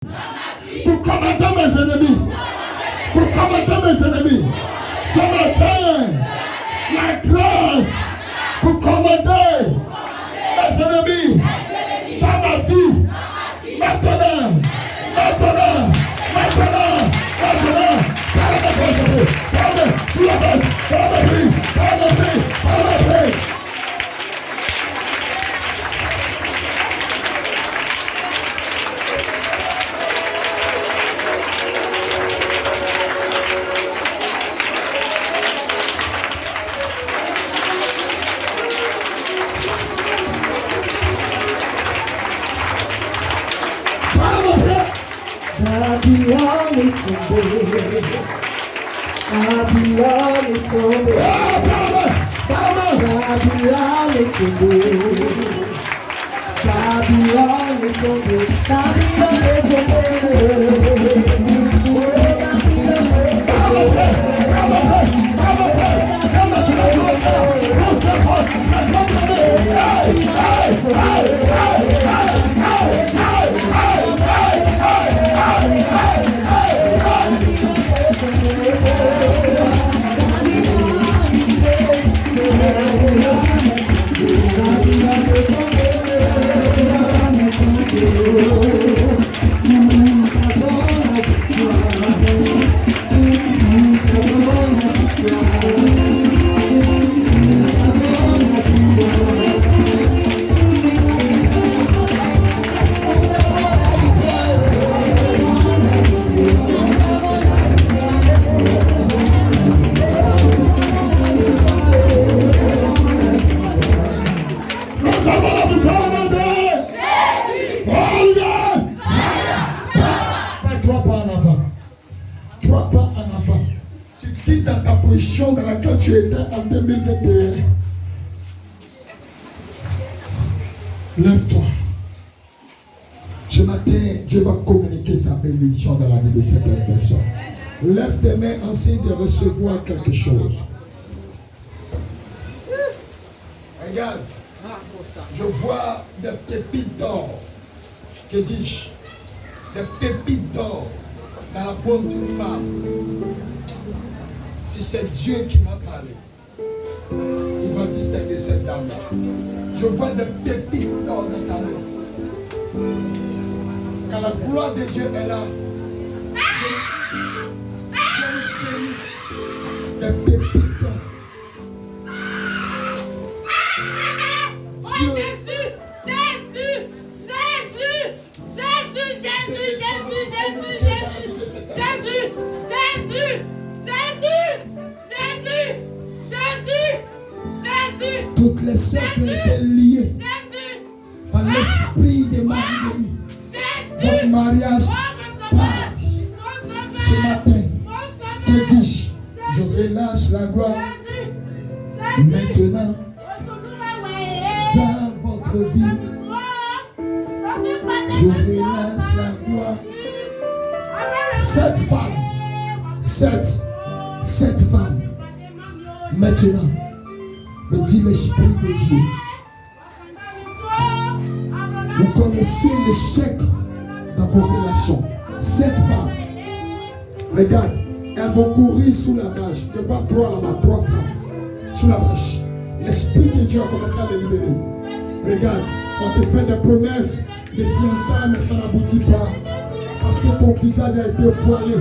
Pour combattre mes ennemis. Pour combattre mes ennemis. Ce matin, la grâce pour combattre mes ennemis dans ma vie. Maintenant. Parle sous la base. Parle. Dans laquelle tu étais en 2021. Lève-toi. Ce matin, Dieu va communiquer sa bénédiction dans la vie de certaines personnes. Lève tes mains en signe de recevoir quelque chose. Regarde, je vois des pépites d'or. Que dis-je? Des pépites d'or dans la paume d'une femme. Si c'est Dieu qui m'a parlé, il va distinguer cette dame-là. Je vois des pépites d'or dans ta main. Quand la gloire de Dieu est là, des pépites d'or. Toutes les sœurs qui étaient liées par l'esprit des maris de lui. Votre mariage part ce matin. Que dis-je? Je relâche la gloire maintenant dans votre vie. Je relâche la gloire. Cette femme maintenant me dit l'Esprit de Dieu. Vous connaissez l'échec dans vos relations. Cette femme, regarde, elles vont courir sous la bâche. Je vois trois femmes sous la bâche. L'Esprit de Dieu a commencé à les libérer. Regarde, on te fait des promesses de fiançailles, mais ça n'aboutit pas. Parce que ton visage a été voilé.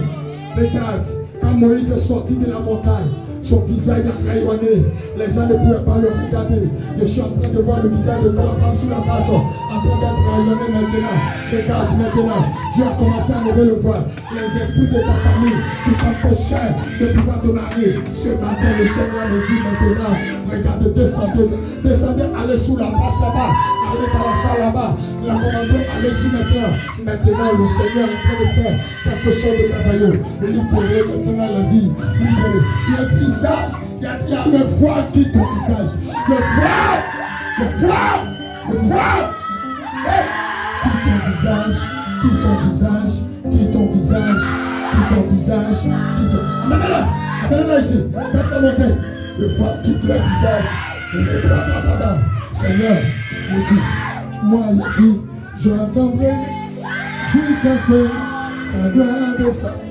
Regarde, quand Moïse est sorti de la montagne, son visage a rayonné. Les gens ne pouvaient pas le regarder. Je suis en train de voir le visage de trois femmes sous la bâche en train d'être rayonné maintenant. Regarde maintenant. Dieu a commencé à lever le voile. Les esprits de ta famille qui t'empêchaient de pouvoir te marier. Ce matin, le Seigneur me dit maintenant, regarde, descendez, allez sous la bâche là-bas. Allez dans la salle là-bas. La commandante, allez-y maintenant. Maintenant, le Seigneur est en train de faire quelque chose de merveilleux. Libérer maintenant la vie. Libérer. Le visage, il y a le voile qui est ton visage. Le voile. Quitte ton visage. Amenez-la ici. Faites-la monter. Le voile quitte le visage. Les bras, Seigneur, il dit, moi, il dit, j'entendrai Jusqu'à ce que ta gloire descende.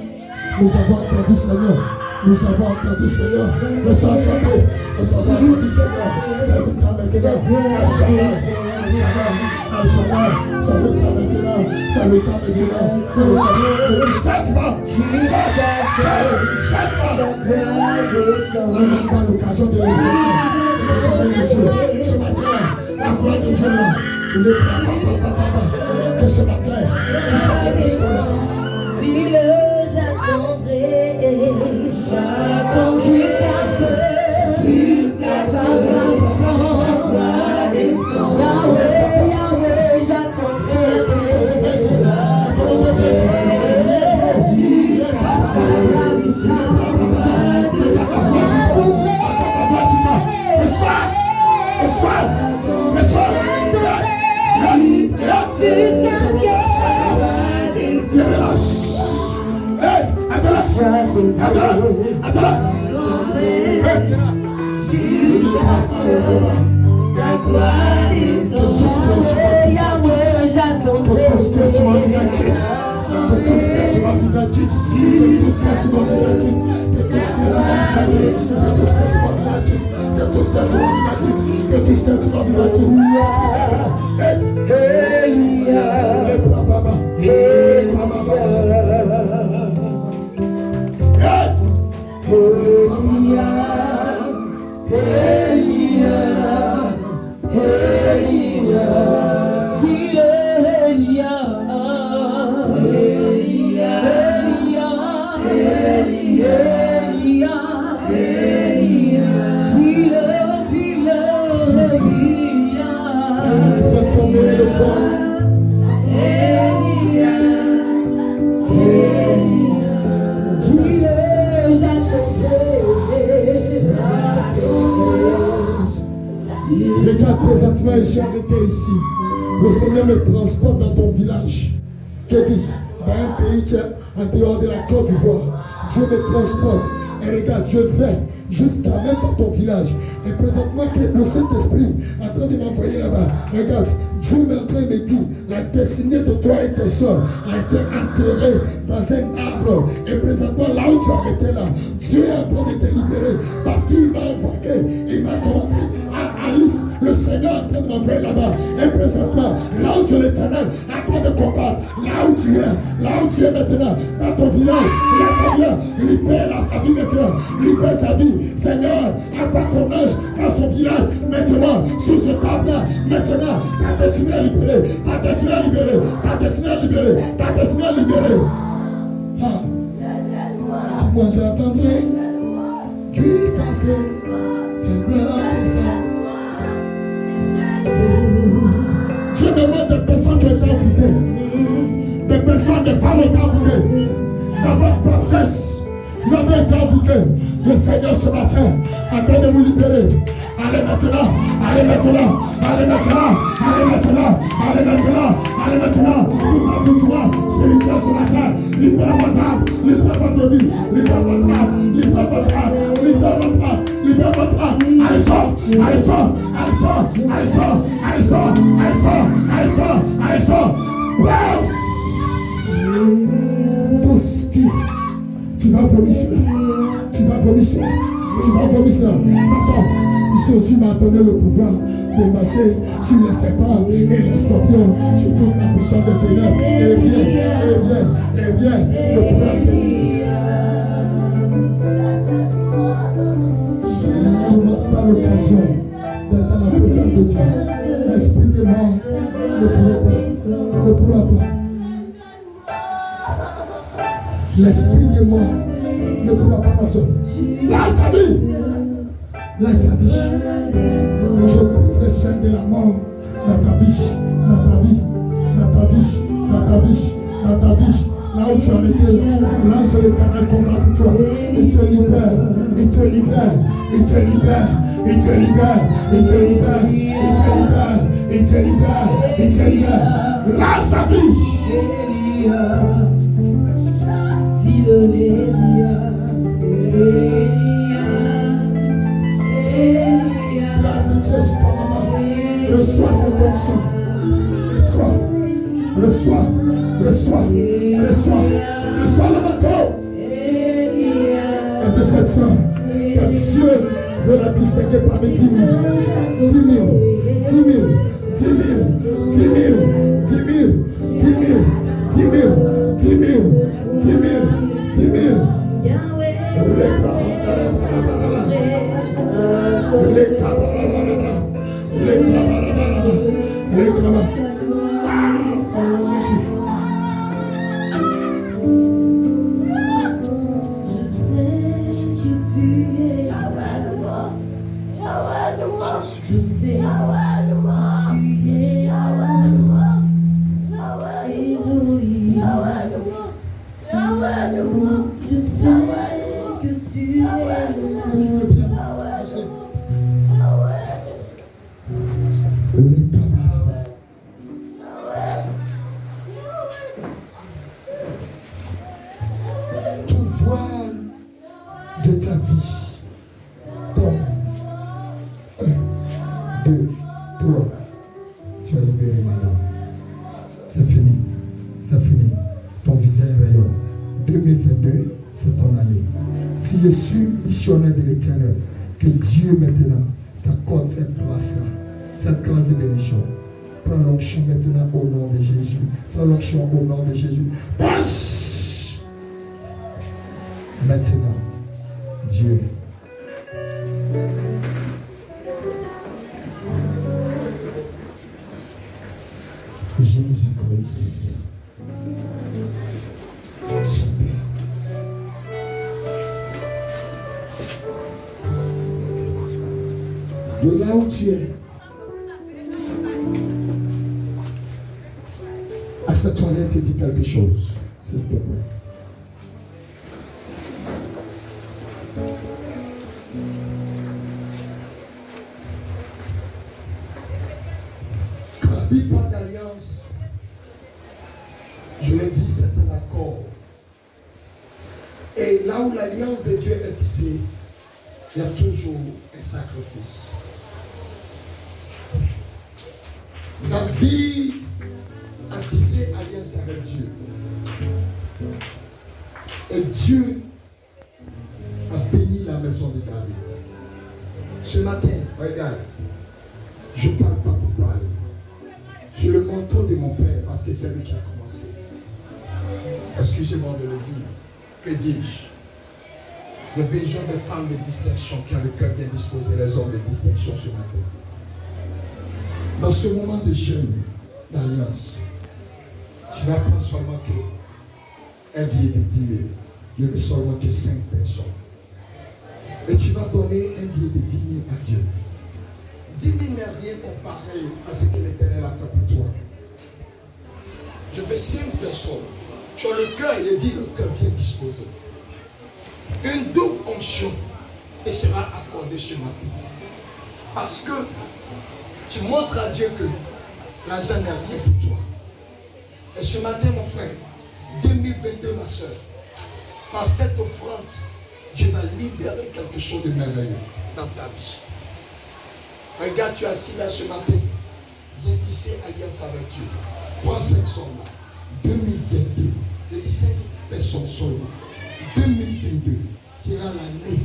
Nous avons entendu, Seigneur. Nous avons entendu, Seigneur. Nous avons chanté. Nous avons entendu, Seigneur. C'est le temps maintenant. Al-Shaddai. Al-Shaddai. C'est le temps maintenant. C'est le temps maintenant. C'est le temps maintenant. Cette femme. Cette femme. On n'a même pas l'occasion de le ce matin, la gloire de Dieu là. Le papa. Que ce matin, nous sommes là. Dis-le, j'attendrai. J'attends jusqu'à ce que ta gloire descende. Yahweh, j'attendrai. Ta gloire descend. Yahweh, j'attendrai. Que tout ce qui est sur ma vie quitte. Que tout ce qui est sur ma vie quitte. Que tout ce qui est sur ma vie quitte. Que tout ce qui est sur ma vie quitte. Que tout ce qui est sur ma vie quitte. Que tout ce qui est sur ma vie quitte. Que tout ce qui est sur ma vie quitte. Regarde, présentement, j'ai arrêté ici. Le Seigneur me transporte dans ton village. Que dis-je? Dans un pays qui est en dehors de la Côte d'Ivoire. Dieu me transporte. Et regarde, je vais jusqu'à même dans ton village. Et présentement, que le Saint-Esprit est en train de m'envoyer là-bas. Regarde, Dieu m'est en train de dire, la destinée de toi et tes soeurs a été enterrée dans un arbre. Et présentement, là où tu as été là, Dieu est en train de te libérer. Parce qu'il m'a envoyé, il m'a commandé à Alice. Le Seigneur est en train de m'envoyer là-bas. Et présentement, là où c'est l'Éternel, en train de combattre, là où tu es maintenant, dans ton village, libère sa vie maintenant, libère sa vie. Seigneur, envoie ton ange dans son village maintenant, sous ce table-là, maintenant, ta destinée est libérée, ta destinée est libérée, ta destinée est libérée, ta destinée est libérée. Ah, moi j'attendrai jusqu'à ce que ta gloire descende. Je me vois des personnes qui ont été envoûtées, des personnes, des femmes ont été envoûtées, dans votre process. Vous avez été envoûtés. Le Seigneur ce matin est en train de vous libérer. Allez maintenant, allez maintenant, allez maintenant, allez maintenant, allez maintenant, allez maintenant. Tout envoûtement spirituel ce matin. Libère votre âme, libère votre vie, libère votre âme, libère votre âme, libère votre âme, libère votre âme. Allez sort, allez sort, allez sort, allez sort, allez sort, allez sort, allez sort, allez sort. Tout ce qui tu vas vomir cela. Tu vas vomir cela. Tu vas vomir cela. Ça sort. Ici aussi m'a donné le pouvoir de marcher sur les serpents et les scorpions, sur toute la puissance des ténèbres. Et viens, le pouvoir de Dieu. On n'a pas l'occasion d'être dans la présence de Dieu. L'esprit de mort ne pourra pas. L'esprit de mort ne pourra pas passer. Lâche sa vie. Lâche sa vie. Je brise les chaînes de la mort dans ta vie. Dans ta vie. Dans ta vie. Dans ta vie. Dans ta vie. Là où tu as été, l'ange de l'Éternel combat pour toi. Il te libère. Il te libère. Il te libère. Il te libère. Il te libère. Il te libère. Il te libère. Il te libère. Lâche sa vie. Grâce à Dieu sur ta maman. Reçois cette onction. Reçois. que Dieu veut la distinguer parmi 10 000. 10 000, 10 000, 10 000, 10 000, 10 000, 10 000, 10 000, 10 000, 10 000, 10 000. Tout voile de ta vie tombe. 1, 2, 3. Tu as libéré, madame. C'est fini. C'est fini. Ton visage rayonne. 2022, c'est ton année. Si je suis missionnaire de l'Éternel, que Dieu maintenant t'accorde cette grâce-là, cette grâce de bénédiction. Prends l'onction maintenant au nom de Jésus. Prends l'onction au nom de Jésus. Passe! Maintenant, Dieu. Jésus-Christ. De là où tu es, à cette toilette, te dit quelque chose, s'il te plaît. Quand la Bible parle d'alliance, je l'ai dit, c'est un accord. Et là où l'alliance de Dieu est tissée, il y a toujours un sacrifice. David a tissé alliance avec Dieu. Et Dieu a béni la maison de David. Ce matin, regarde, je ne parle pas pour parler. J'ai le manteau de mon père parce que c'est lui qui a commencé. Excusez-moi de le dire. Que dis-je? Le besoin des femmes de distinction qui ont le cœur bien disposé, les hommes de distinction ce matin. Dans ce moment de jeûne, d'alliance, tu vas prendre seulement un billet de 10 000. Il n'y avait seulement que 5 personnes. Et tu vas donner un billet de 10 000 à Dieu. 10 000 n'est rien comparé à ce que l'Éternel a fait pour toi. Je veux 5 personnes. Tu as le cœur, il dit le cœur bien disposé. Une double onction te sera accordée ce matin. Parce que tu montres à Dieu que l'argent n'est rien pour toi. Et ce matin, mon frère, 2022, ma soeur, par cette offrande, Dieu va libérer quelque chose de merveilleux dans ta vie. Regarde, tu es assis là ce matin, viens tisser alliance avec Dieu. Prends cette somme-là, 2022, je dis 5 personnes seulement. 2022 sera l'année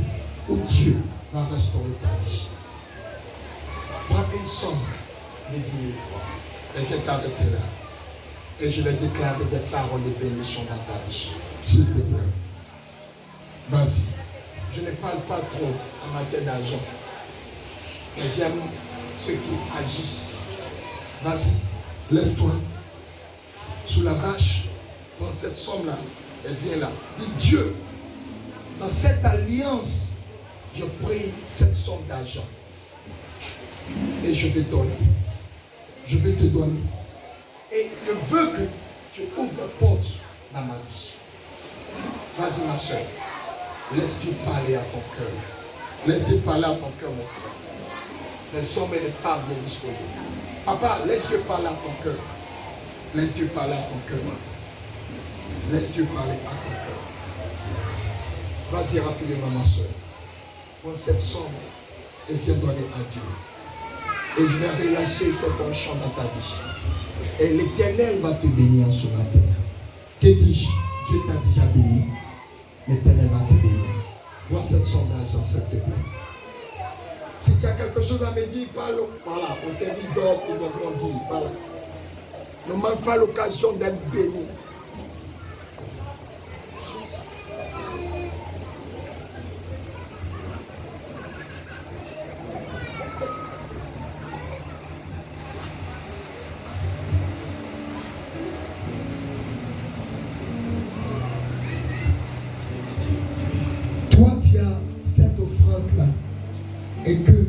où Dieu va restaurer ta vie. Prends une somme de 10 000 francs et viens t'arrêter là. Et je vais déclarer des paroles de bénédiction dans ta vie. S'il te plaît. Vas-y. Je ne parle pas trop en matière d'argent. Mais j'aime ceux qui agissent. Vas-y. Lève-toi. Sous la bâche. Prends cette somme-là. Et viens là. Dis Dieu. Dans cette alliance, je prie cette somme d'argent. Et je vais donner. Je vais te donner. Et je veux que tu ouvres la porte dans ma vie. Vas-y ma soeur. Laisse Dieu parler à ton cœur. Laisse Dieu parler à ton cœur, mon frère. Les hommes et les femmes bien disposés. Papa, laisse Dieu parler à ton cœur. Laisse Dieu parler à ton cœur. Laisse Dieu parler à ton cœur. Vas-y rapidement ma soeur. Prends cette somme et viens donner à Dieu. Et je vais relâcher cette onction dans ta vie. Et l'Éternel va te bénir ce matin. Que dis-je? Dieu t'a déjà béni. L'Éternel va te bénir. Vois cette somme d'argent, s'il te plaît. Si tu as quelque chose à me dire, parle. Voilà, au service d'ordre, ils vont grandir. Voilà. Ne manque pas l'occasion d'être béni. Toi, tu as cette offrande-là. Et que,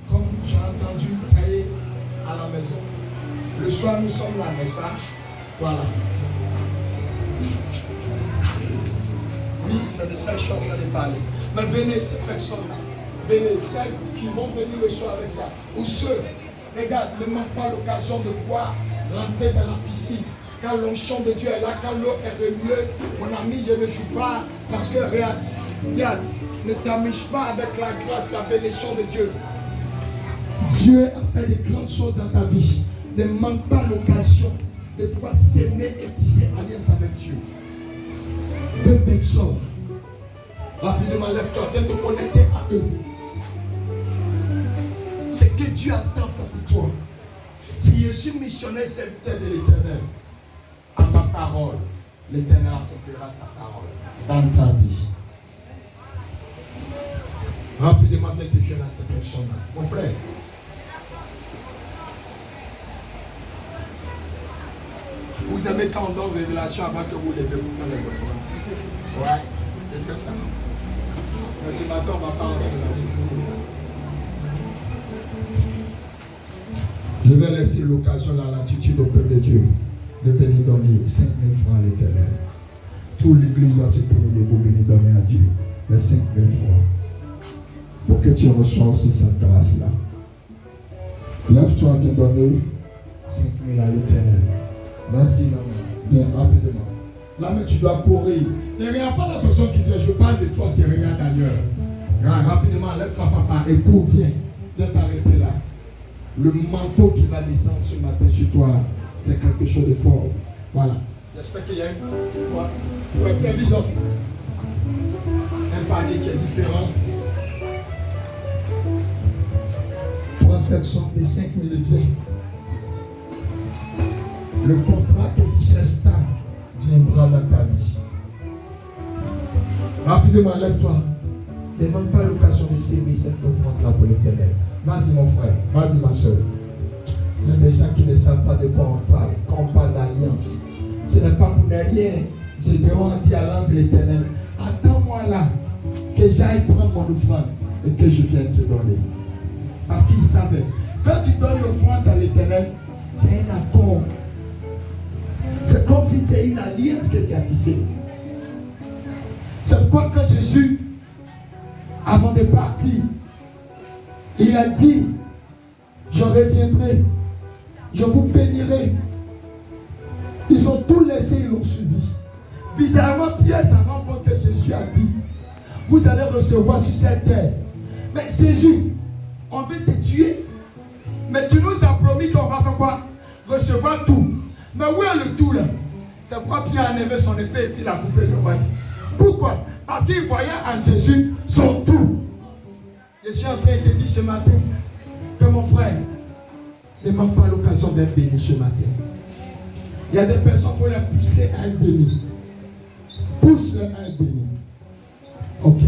comme j'ai entendu, ça y est, à la maison, le soir nous sommes là, n'est-ce pas? Voilà. Oui, c'est de celles choses que j'allais parler. Mais venez, ces personnes-là, venez, celles qui vont venir le soir avec ça. Ou ceux, regarde, ne manque pas l'occasion de pouvoir rentrer dans la piscine. Quand l'onction de Dieu est là, quand l'eau est venue, mon ami, je ne joue pas. Parce que regarde, ne t'amuse pas avec la grâce, la bénédiction de Dieu. Dieu a fait de grandes choses dans ta vie. Ne manque pas l'occasion de pouvoir s'aimer et tisser alliance avec Dieu. Deux personnes. Rapidement, lève-toi, viens te connecter à eux. Ce que Dieu attend fait pour toi. Si je suis missionnaire serviteur de l'Éternel, à ma parole, l'Éternel accomplira sa parole dans ta vie. Rapidement, viens te joindre à cette personne-là. Mon frère. Vous aimez quand on donne révélation avant que vous levez pour faire les offrandes. Ouais, et c'est ça. Mais ce matin, on va pas en révélation. Je vais laisser l'occasion, la latitude au peuple de Dieu de venir donner 5 000 francs à l'Éternel. Toute l'église va se tenir debout, venir donner à Dieu les 5 000 francs. Pour que tu reçoives aussi cette grâce-là. Lève-toi, viens donner 5 000 à l'Éternel. Vas-y, maman. Viens rapidement. Là, mais tu dois courir. Ne regarde pas la personne qui vient. Je parle de toi, tu regardes ailleurs. Rapidement, lève-toi, papa. Et cours, viens. Viens t'arrêter là. Le manteau qui va descendre ce matin sur toi, c'est quelque chose de fort. Voilà. J'espère qu'il y a un service d'homme. Un panier qui est différent. Prends cette somme de 5 000 viens. Le contrat que tu cherches viendra dans ta vie. Rapidement, lève-toi. Ne manque pas l'occasion de s'aimer cette offrande-là pour l'Éternel. Vas-y mon frère, vas-y ma soeur. Il y a des gens qui ne savent pas de quoi on parle. Quand on parle d'alliance, ce n'est pas pour rien. J'ai dit alliance de l'Éternel. Attends-moi là, que j'aille prendre mon offrande et que je vienne te donner. Parce qu'il savait. Quand tu donnes l'offrande à l'Éternel, c'est un accord. C'est comme si c'est une alliance que tu as tissée. C'est pourquoi quand Jésus, avant de partir, il a dit, je reviendrai, je vous bénirai. Ils ont tout laissé, ils l'ont suivi. Bizarrement, Pierre s'en rend compte que Jésus a dit, vous allez recevoir sur cette terre. Mais Jésus, on veut te tuer. Mais tu nous as promis qu'on va faire quoi? Recevoir tout. Mais où est le tout là? C'est pourquoi Pierre a enlevé son épée et puis il a coupé le royaume. Pourquoi? Parce qu'il voyait en Jésus son tout. Je suis en train de te dire ce matin que mon frère ne manque pas l'occasion d'être béni ce matin. Il y a des personnes, il faut les pousser à être béni. Pousse-les à être béni. Ok.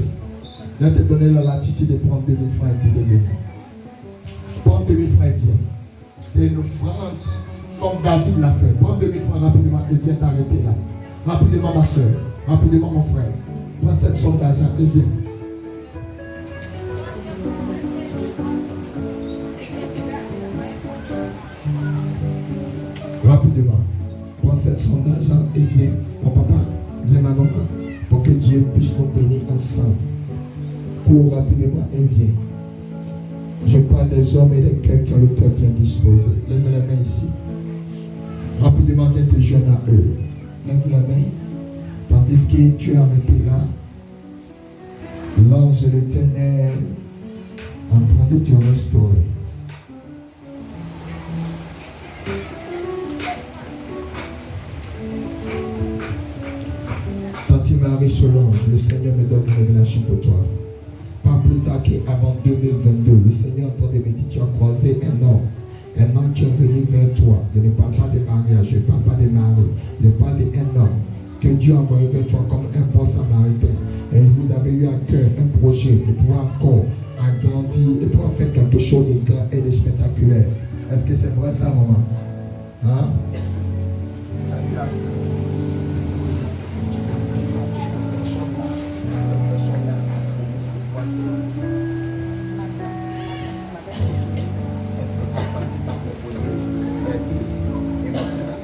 Je vais te donner la latitude de prendre 2000 francs et puis de bénir. Prends 2000 francs et viens. C'est une offrande comme David l'a fait. Prends 2000 francs rapidement et viens t'arrêter là. Rapidement ma soeur. Rapidement mon frère. Prends cette somme d'argent et viens. Rapidement. Prends cette somme d'argent et viens. Mon papa, viens ma maman. Pour que Dieu puisse nous bénir ensemble. Cours rapidement et viens. Je parle des hommes et des cœurs qui ont le cœur bien disposé. Lève la main ici. Rapidement, viens te joindre à eux. Lève la main. Tandis que tu es arrêté là. L'ange de l'Éternel en train de te restaurer. Tantine Marie-Solange, le Seigneur me donne une révélation pour toi. Pas plus tard qu'avant 2022, le Seigneur en train de me dire, tu as croisé un homme qui est venu vers toi. Je ne parle pas de mariage, je ne parle pas de mari, je parle d'un homme que Dieu a envoyé vers toi comme un bon samaritain. Et vous avez eu à cœur un projet de pouvoir encore agrandir et pouvoir faire quelque chose de grand et de spectaculaire. Est-ce que c'est vrai ça, maman? Hein? Ça lui a cœur.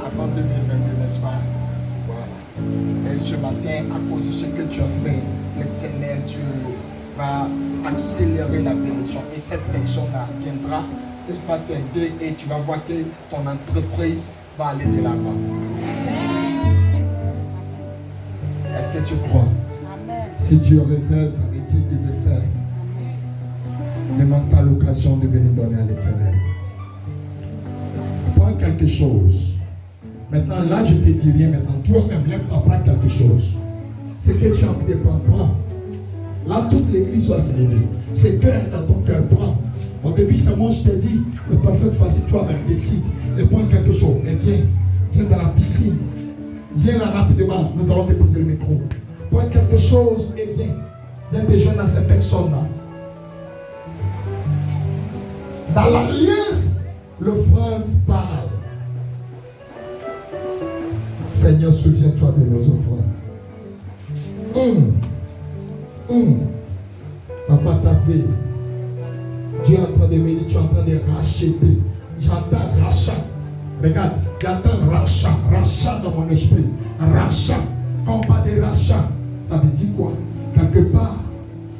Avant 2022, n'est-ce pas? Voilà. Et ce matin, à cause de ce que tu as fait, l'Éternel, Dieu va accélérer la bénédiction. Et cette personne-là viendra, et va t'aider, et tu vas voir que ton entreprise va aller de l'avant. Est-ce que tu crois? Amen. Si Dieu révèle, ça veut dire qu'il veut faire. Ne manque pas l'occasion de venir donner à l'Éternel. Prends quelque chose. Maintenant, là, je te dis rien. Maintenant, toi-même, lève-toi, prends quelque chose. C'est que tu as envie de prendre. Prends. Là, toute l'église doit se lever. C'est cœur dans ton cœur. Prends. Au début, c'est moi, je t'ai dit. Mais dans cette fois-ci, toi-même, décide. Et prends quelque chose. Et viens. Viens dans la piscine. Viens là rapidement. Nous allons déposer le micro. Prends quelque chose et viens. Viens te joindre à ces personnes-là. Dans l'alliance, l'offrande parle. Seigneur, souviens-toi de nos offrandes. Papa, t'as vu. Dieu est en train de me dire, tu es en train de racheter. J'entends rachat. Regarde, j'entends rachat dans mon esprit. Rachat. Quand on parle de rachat, ça veut dire quoi? Quelque part,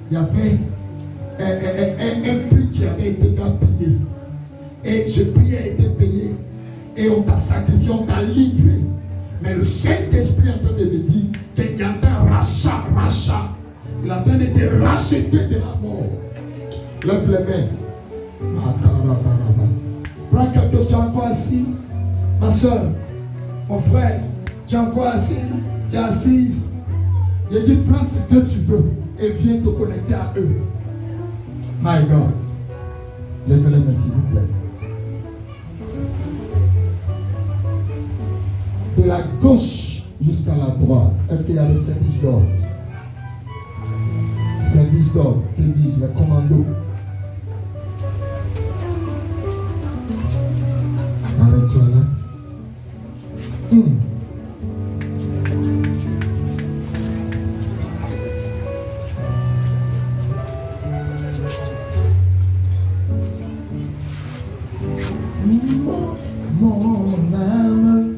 il y avait un prix qui avait été payé. Et ce prix a été payé. Et on t'a sacrifié, on t'a livré. Mais le Saint-Esprit est en train de me dire qu'il y a un rachat. Il est en train de te racheter de la mort. Lève les mains. Prends quelque chose, tu es encore assis. Ma soeur, mon frère, tu es encore assis. Tu es assise. Il dit, prends ce que tu veux et viens te connecter à eux. My God. Lève les mains, s'il vous plaît. De la gauche jusqu'à la droite, est-ce qu'il y a des services d'ordre? Service d'ordre, que dis-je, les commandos. Arrête-toi là. Mon âme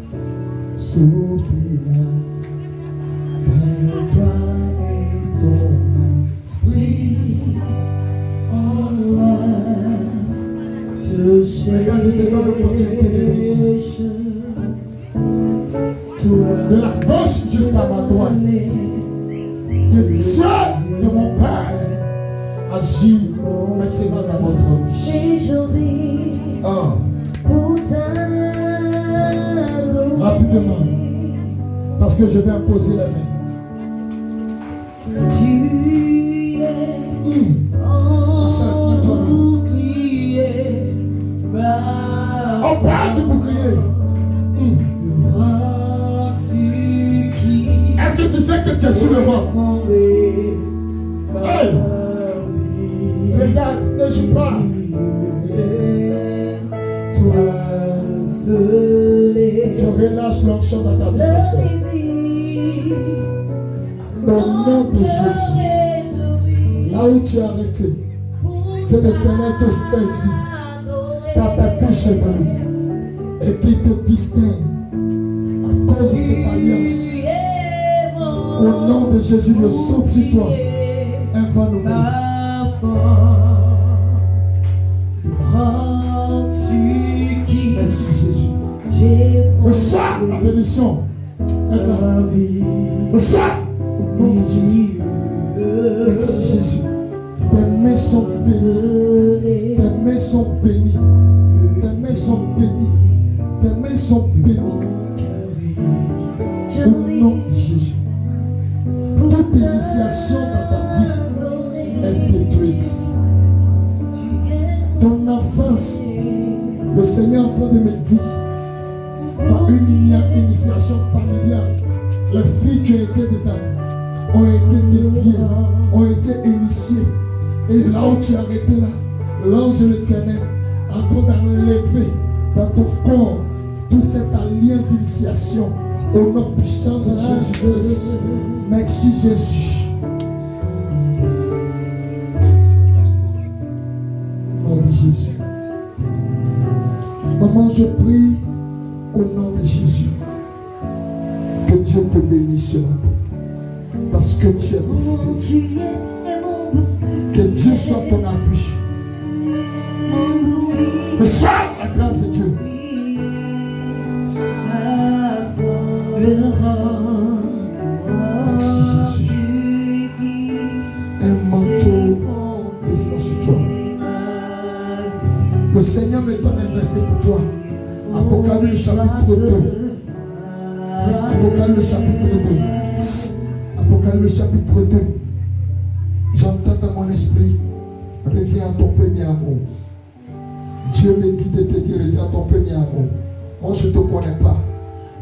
soupira près toi et ton esprit. Regarde, je te donne l'opportunité de venir. De la gauche jusqu'à ma droite. Que Dieu de mon Père agit maintenant dans votre vie. Rapidement. Parce que je vais imposer la main. Tu es en bouclier. On parle du bouclier. Est-ce que tu sais que tu es sur le vent? Hey! Regarde, ne joue pas. Et toi, je relâche l'onction dans ta vie, ma soeur. Dans le nom de Jésus, là où tu es arrêté, que l'Éternel te saisit par ta couche chevelue et qu'il te distingue à cause de cette alliance. Au nom de Jésus, le souffle sur toi, un vent nouveau. Merci Jésus. Reçois la bénédiction. Reçois au nom de Jésus. Merci Jésus. Tes mains sont bénies. Tes mains sont bénies. Tes mains sont bénies. Tes mains sont bénies. Au nom de Jésus. l'initiation dans ta vie est détruite. Ton enfance, le Seigneur est en train de me dire, par une initiation familiale, les filles qui ont été dedans ont été dédiées, ont été initiées. Et là où tu es arrêté là, l'ange de l'Éternel est en train d'enlever dans ton corps toute cette alliance d'initiation au nom puissant de Jésus-Christ. Merci Jésus. Au nom de Jésus. Maman, je prie au nom de Jésus que Dieu te bénisse ce matin. Parce que tu es décidé. Que Dieu soit ton appui. Reçois la grâce de Dieu. Merci Jésus. Un manteau descend sur toi. Le Seigneur me donne un verset pour toi. Apocalypse chapitre 2. Apocalypse chapitre 2. Apocalypse chapitre 2. J'entends dans mon esprit, reviens à ton premier amour. Dieu me dit de te dire, reviens à ton premier amour. Moi, je ne te connais pas.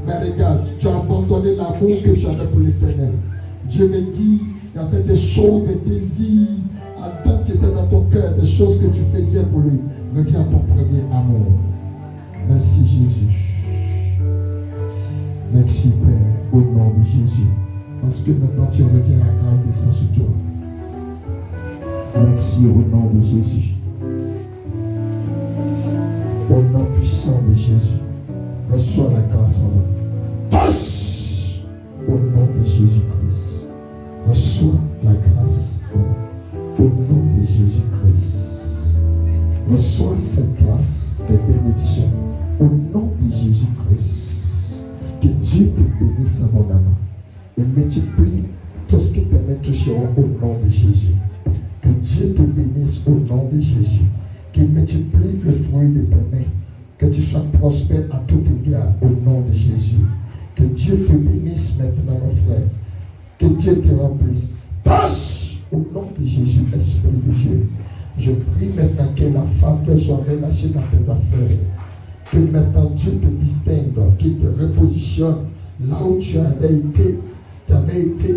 Mais regarde, tu as abandonné l'amour que tu avais pour l'Éternel. Dieu me dit, il y avait des choses, des désirs, Adam qui étaient dans ton cœur, des choses que tu faisais pour lui. Reviens à ton premier amour. Merci Jésus. Merci Père, au nom de Jésus. Parce que maintenant tu reviens à la grâce descend sur toi. Merci au nom de Jésus. Au nom puissant de Jésus. Reçois la grâce, maman. Touche au nom de Jésus-Christ. Reçois la grâce, maman. Au nom de Jésus-Christ. Reçois cette grâce et bénédiction. Au nom de Jésus-Christ. Que Dieu te bénisse, mon amant. Et multiplie tout ce que tes mains toucheront au nom de Jésus. Que Dieu te bénisse au nom de Jésus. Qu'il multiplie le fruit de tes mains. Que tu sois prospère à tout égard au nom de Jésus. Que Dieu te bénisse maintenant, mon frère. Que Dieu te remplisse. Passe au nom de Jésus, Esprit de Dieu. Je prie maintenant que la faveur soit relâchée dans tes affaires. Que maintenant Dieu te distingue, qu'il te repositionne là où tu avais été. Tu avais été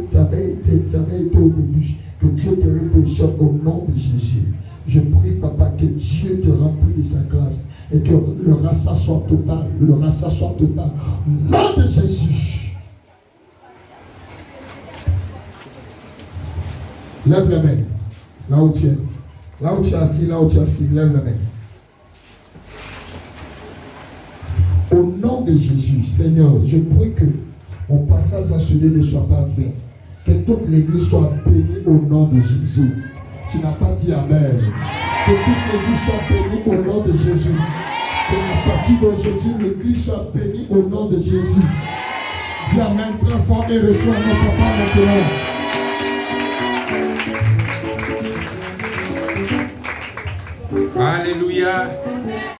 au début. Que Dieu te repositionne au nom de Jésus. Je prie, Papa, que Dieu te remplisse de sa grâce et que le rachat soit total. Le rachat soit total. Au nom de Jésus. Lève la main. Là où tu es. Là où tu es assis, lève la main. Au nom de Jésus, Seigneur, je prie que mon passage en ce lieu ne soit pas vain. Que toute l'église soit bénie au nom de Jésus. Tu n'as pas dit Amen. Que toute l'église soit bénie au nom de Jésus. Que à partir d'aujourd'hui, l'église soit bénie au nom de Jésus. Dis Amen très fort et reçois notre papa maintenant. Alléluia.